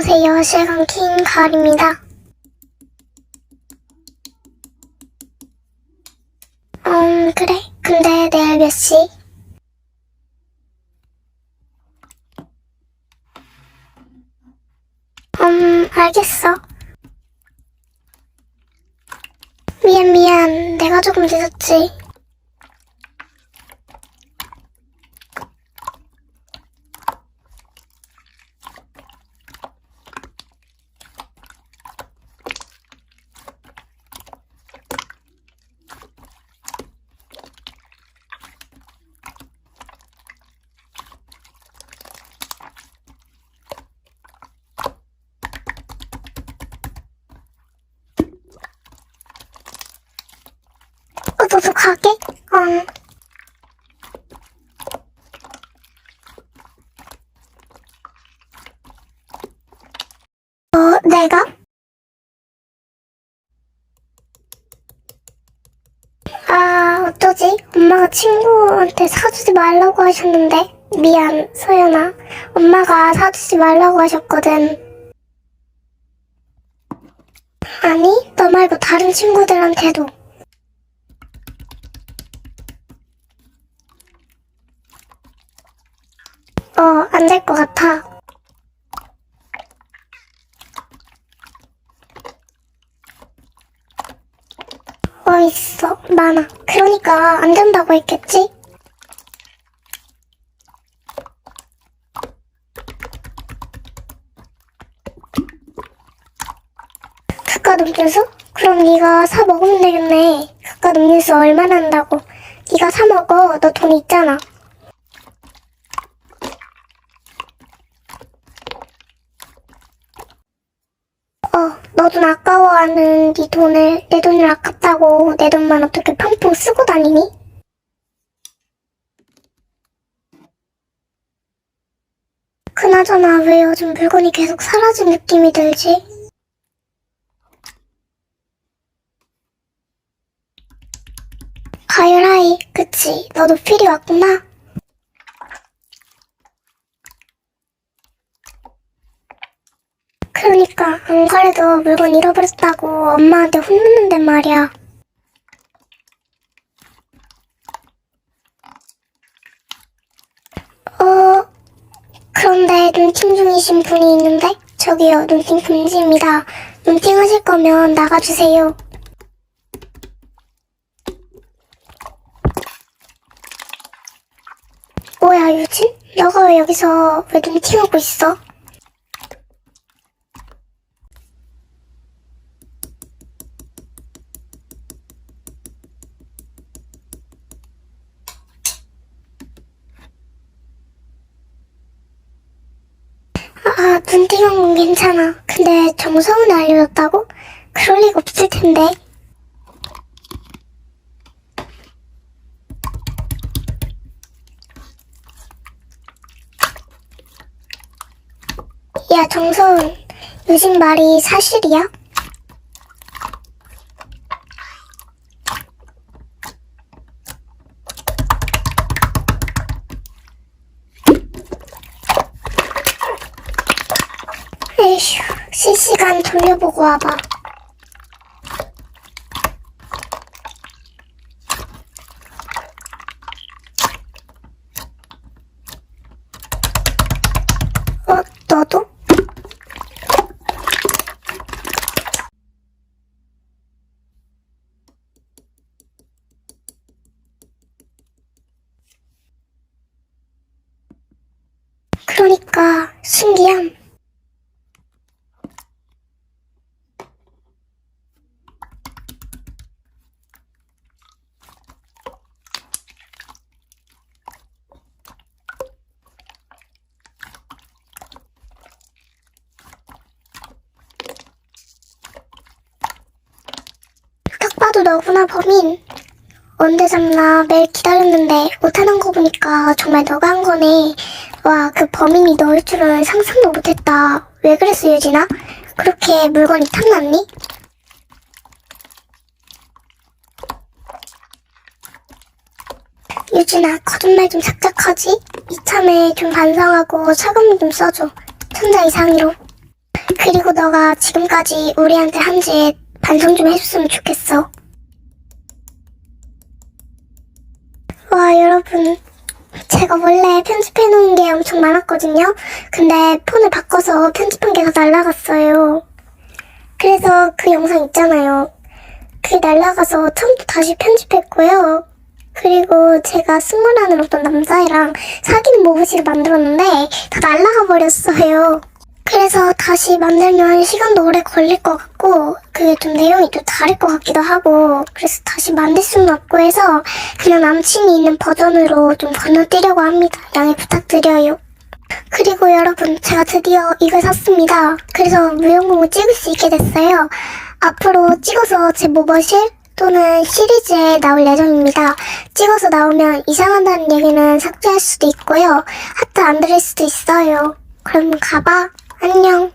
안녕하세요. 실감킹 가을입니다. 그래. 근데 내일 몇 시? 알겠어. 미안. 내가 조금 늦었지. 너도 가게? 내가? 어쩌지? 엄마가 친구한테 사주지 말라고 하셨는데. 미안, 소연아. 엄마가 사주지 말라고 하셨거든. 아니, 너 말고 다른 친구들한테도. 안 될 것 같아. 있어. 많아. 그러니까 안 된다고 했겠지? 그깟 음료수? 그럼 네가 사 먹으면 되겠네. 그깟 음료수 얼마나 한다고. 네가 사 먹어. 너 돈 있잖아. 너 돈 아까워하는 네 돈을 내 돈을 아깝다고 내 돈만 어떻게 펑펑 쓰고 다니니? 그나저나 왜 요즘 물건이 계속 사라진 느낌이 들지? 가율아이, 그치. 너도 필이 왔구나. 그러니까 안 그래도 물건 잃어버렸다고 엄마한테 혼났는데 말이야. 그런데 눈팅 중이신 분이 있는데? 저기요, 눈팅 금지입니다. 눈팅 하실 거면 나가주세요. 뭐야, 유진? 너가 왜 여기서 왜 눈팅하고 있어? 눈팅한 건 괜찮아. 근데 정서훈이 알려줬다고? 그럴 리가 없을 텐데. 야, 정서훈. 요즘 말이 사실이야? 에휴, 실시간 돌려보고 와봐. 너도? 그러니까 신기함. 딱 봐도 너구나, 범인. 언제 잡나 매일 기다렸는데 못하는 거 보니까 정말 너가 한 거네. 와, 그 범인이 너일 줄은 상상도 못했다. 왜 그랬어, 유진아? 그렇게 물건이 탐났니? 유진아, 거짓말 좀 작작하지? 이참에 좀 반성하고 사과문 좀 써줘. 천자 이상으로. 그리고 너가 지금까지 우리한테 한 짓 반성 좀 해줬으면 좋겠어. 와, 여러분. 제가 원래 편집해놓은 게 엄청 많았거든요. 근데 폰을 바꿔서 편집한 게 다 날라갔어요. 그래서 그 영상 있잖아요. 그게 날라가서 처음부터 다시 편집했고요. 그리고 제가 승무라는 어떤 남자애랑 사귀는 모브실을 만들었는데 다 날라가 버렸어요. 그래서 다시 만들면 시간도 오래 걸릴 것 같고 그게 좀 내용이 또 다를 것 같기도 하고 그래서 다시 만들 수는 없고 해서 그냥 남친이 있는 버전으로 좀 건너뛰려고 합니다. 양해 부탁드려요. 그리고 여러분, 제가 드디어 이걸 샀습니다. 그래서 무용공을 찍을 수 있게 됐어요. 앞으로 찍어서 제 모버실 또는 시리즈에 나올 예정입니다. 찍어서 나오면 이상하다는 얘기는 삭제할 수도 있고요. 하트 안 들을 수도 있어요. 그럼 가봐. 안녕.